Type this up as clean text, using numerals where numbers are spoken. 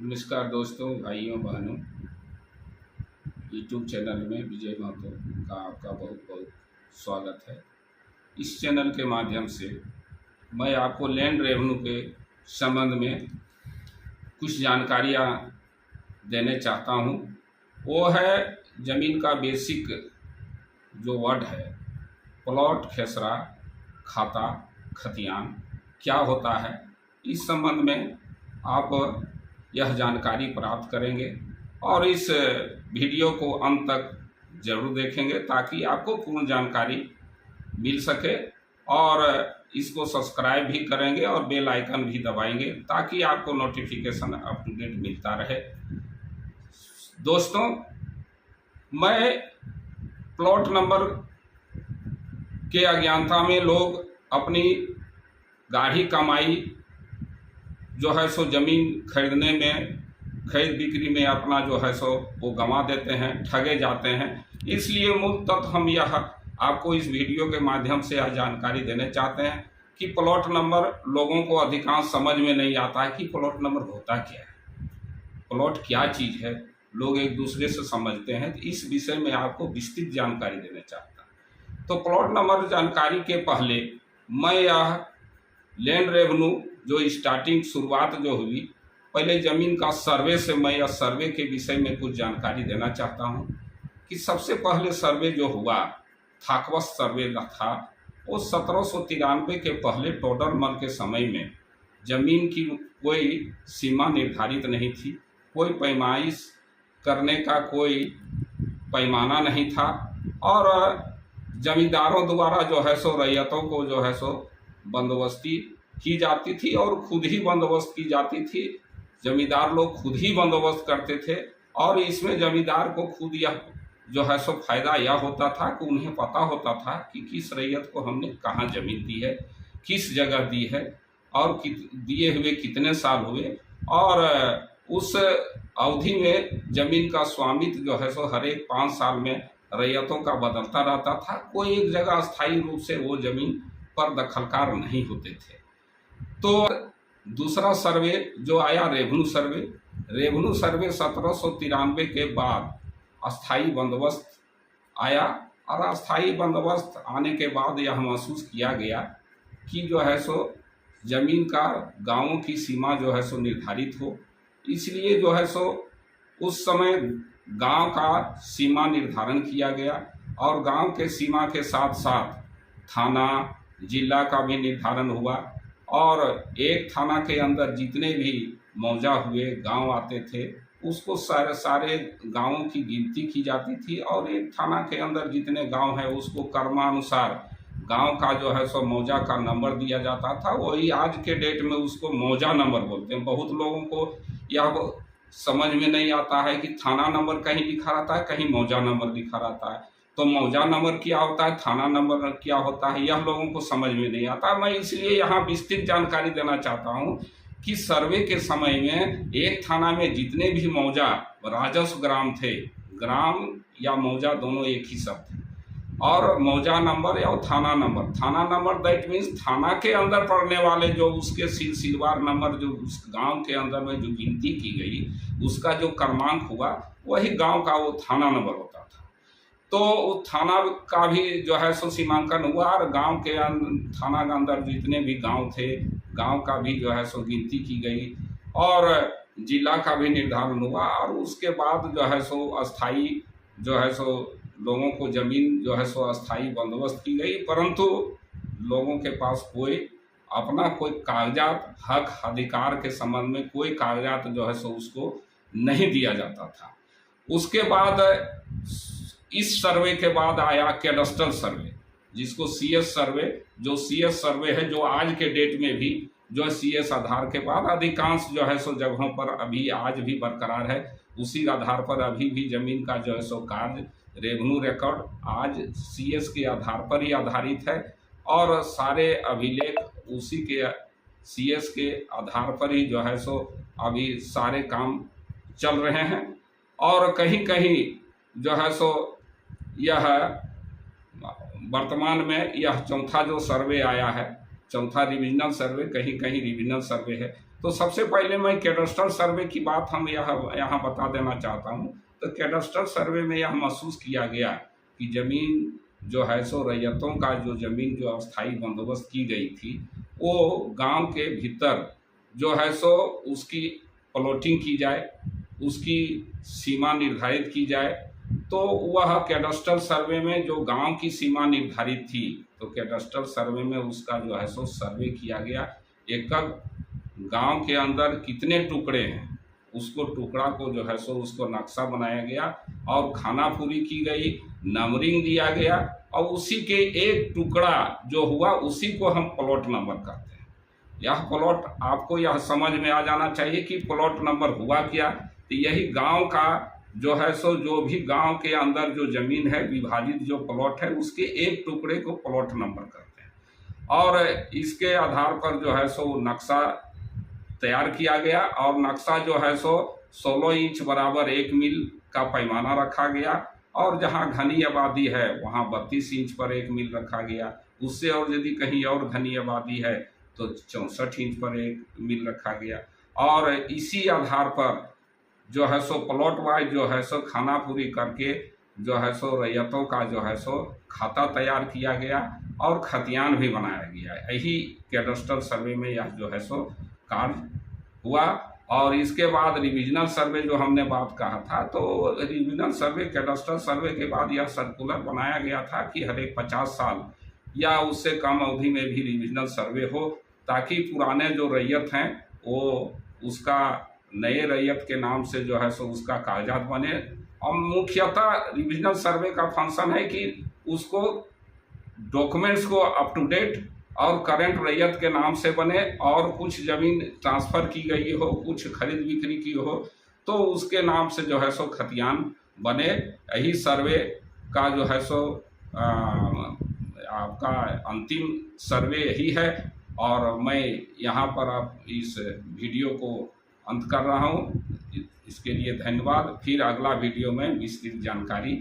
नमस्कार दोस्तों, भाइयों बहनों। यूट्यूब चैनल में विजय महतो का आपका बहुत बहुत स्वागत है। इस चैनल के माध्यम से मैं आपको लैंड रेवेन्यू के संबंध में कुछ जानकारियाँ देने चाहता हूँ। वो है ज़मीन का बेसिक जो वर्ड है, प्लॉट, खेसरा, खाता, खतियान क्या होता है, इस संबंध में आप यह जानकारी प्राप्त करेंगे और इस वीडियो को अंत तक जरूर देखेंगे ताकि आपको पूर्ण जानकारी मिल सके। और इसको सब्सक्राइब भी करेंगे और बेल आइकन भी दबाएंगे ताकि आपको नोटिफिकेशन अप टू डेट मिलता रहे। दोस्तों, मैं प्लॉट नंबर के अज्ञानता में लोग अपनी गाढ़ी कमाई जो है सो ज़मीन खरीदने में, खरीद बिक्री में अपना जो है सो वो गंवा देते हैं, ठगे जाते हैं। इसलिए मूलतः हम यह आपको इस वीडियो के माध्यम से यह जानकारी देने चाहते हैं कि प्लॉट नंबर लोगों को अधिकांश समझ में नहीं आता है कि प्लॉट नंबर होता क्या है, प्लॉट क्या चीज़ है। लोग एक दूसरे से समझते हैं। तो इस विषय में आपको विस्तृत जानकारी देना चाहता हूँ। तो प्लॉट नंबर जानकारी के पहले मैं यह लैंड रेवेन्यू जो स्टार्टिंग शुरुआत जो हुई, पहले ज़मीन का सर्वे से मैं यह सर्वे के विषय में कुछ जानकारी देना चाहता हूँ कि सबसे पहले सर्वे जो हुआ थाकवस सर्वे था, वो 1793 के पहले टोडरमल के समय में ज़मीन की कोई सीमा निर्धारित नहीं थी, कोई पैमाइश करने का कोई पैमाना नहीं था और जमींदारों द्वारा जो है सो रैयतों को जो है सो बंदोबस्ती की जाती थी और खुद ही बंदोबस्त की जाती थी। जमींदार लोग खुद ही बंदोबस्त करते थे और इसमें जमींदार को खुद यह जो है सो फायदा यह होता था कि उन्हें पता होता था कि किस रैयत को हमने कहाँ जमीन दी है, किस जगह दी है और दिए हुए कितने साल हुए। और उस अवधि में जमीन का स्वामित्व जो है सो हर एक 5 साल में रैयतों का बदलता रहता था। कोई एक जगह अस्थायी रूप से वो जमीन पर दखलकार नहीं होते थे। तो दूसरा सर्वे जो आया रेवेन्यू सर्वे 1793 के बाद अस्थाई बंदोबस्त आया और अस्थाई बंदोबस्त आने के बाद यह महसूस किया गया कि जो है सो जमीन का गांवों की सीमा जो है सो निर्धारित हो। इसलिए जो है सो उस समय गांव का सीमा निर्धारण किया गया और गांव के सीमा के साथ साथ थाना जिला का भी निर्धारण हुआ और एक थाना के अंदर जितने भी मौजा हुए गांव आते थे उसको सारे गांवों की गिनती की जाती थी और एक थाना के अंदर जितने गांव हैं उसको क्रमानुसार गांव का जो है सो मौजा का नंबर दिया जाता था। वही आज के डेट में उसको मौजा नंबर बोलते हैं। बहुत लोगों को यह समझ में नहीं आता है कि थाना नंबर कहीं लिखा रहता है, कहीं मौजा नंबर लिखा रहता है। तो मौजा नंबर क्या होता है, थाना नंबर क्या होता है, यह लोगों को समझ में नहीं आता। मैं इसलिए यहाँ विस्तृत जानकारी देना चाहता हूँ कि सर्वे के समय में एक थाना में जितने भी मौजा राजस्व ग्राम थे, ग्राम या मौजा दोनों एक ही शब्द थे, और मौजा नंबर या थाना नंबर दैट मीन्स थाना के अंदर पड़ने वाले जो उसके सिलसिलेवार नंबर जो उस गांव के अंदर में जो गिनती की गई उसका जो क्रमांक हुआ वही गांव का वो थाना नंबर होता था। तो उस थाना का भी जो है सो सीमांकन हुआ और गांव के थाना के अंदर जितने भी गांव थे गांव का भी जो है सो गिनती की गई और जिला का भी निर्धारण हुआ और उसके बाद जो है सो अस्थाई जो है सो लोगों को जमीन जो है सो अस्थाई बंदोबस्त की गई। परंतु लोगों के पास कोई अपना कोई कागजात हक अधिकार के संबंध में कोई कागजात जो है सो उसको नहीं दिया जाता था। उसके बाद इस सर्वे के बाद आया कैडस्ट्रल सर्वे, जिसको सीएस सर्वे, जो सीएस सर्वे है जो आज के डेट में भी जो सीएस आधार के बाद अधिकांश जो है सो जगहों पर अभी आज भी बरकरार है। उसी आधार पर अभी भी जमीन का जो है सो कार्य रेवेन्यू रिकॉर्ड आज सीएस के आधार पर ही आधारित है और सारे अभिलेख उसी के सीएस के आधार पर ही जो है सो अभी सारे काम चल रहे हैं। और कहीं कहीं जो है सो यह वर्तमान में यह चौथा जो सर्वे आया है, चौथा रिविजनल सर्वे, कहीं कहीं रिविजनल सर्वे है तो सबसे पहले मैं कैडस्ट्रल सर्वे की बात हम यहाँ बता देना चाहता हूँ। तो कैडस्ट्रल सर्वे में यह महसूस किया गया कि ज़मीन जो है सो रैयतों का जो ज़मीन जो अस्थायी बंदोबस्त की गई थी वो गांव के भीतर जो है सो उसकी प्लॉटिंग की जाए, उसकी सीमा निर्धारित की जाए। तो वह कैडस्ट्रल सर्वे में जो गांव की सीमा निर्धारित थी, तो कैडस्ट्रल सर्वे में उसका जो है सो सर्वे किया गया। एक गांव के अंदर कितने टुकड़े हैं उसको टुकड़ा को जो है सो उसको नक्शा बनाया गया और खानापुरी की गई, नंबरिंग दिया गया और उसी के एक टुकड़ा जो हुआ उसी को हम प्लॉट नंबर कहते हैं। यह प्लॉट आपको यह समझ में आ जाना चाहिए कि प्लॉट नंबर हुआ क्या। तो यही गांव का जो है सो जो भी गांव के अंदर जो ज़मीन है विभाजित जो प्लॉट है उसके एक टुकड़े को प्लॉट नंबर करते हैं। और इसके आधार पर जो है सो नक्शा तैयार किया गया और नक्शा जो है सो 16 इंच बराबर 1 मील का पैमाना रखा गया और जहां घनी आबादी है वहां 32 इंच पर 1 मील रखा गया। उससे और यदि कहीं और घनी आबादी है तो 64 इंच पर 1 मील रखा गया। और इसी आधार पर जो है सो प्लॉट वाइज जो है सो खानापुरी करके जो है सो रैयतों का जो है सो खाता तैयार किया गया और खतियान भी बनाया गया। यही कैडस्ट्रल सर्वे में यह जो है सो कार्य हुआ। और इसके बाद रिविजनल सर्वे जो हमने बात कहा था, तो रिविजनल सर्वे कैडस्ट्रल सर्वे के बाद यह सर्कुलर बनाया गया था कि हर एक 50 साल या उससे कम अवधि में भी रिविजनल सर्वे हो, ताकि पुराने जो रैयत हैं वो उसका नए रैयत के नाम से जो है सो उसका कागजात बने। और मुख्यतः रिविजनल सर्वे का फंक्शन है कि उसको डॉक्यूमेंट्स को अप टू डेट और करंट रैयत के नाम से बने, और कुछ ज़मीन ट्रांसफ़र की गई हो, कुछ खरीद बिक्री की हो तो उसके नाम से जो है सो खतियान बने। यही सर्वे का जो है सो आपका अंतिम सर्वे यही है। और मैं यहाँ पर अब इस वीडियो को अंत कर रहा हूँ। इसके लिए धन्यवाद। फिर अगला वीडियो में विस्तृत जानकारी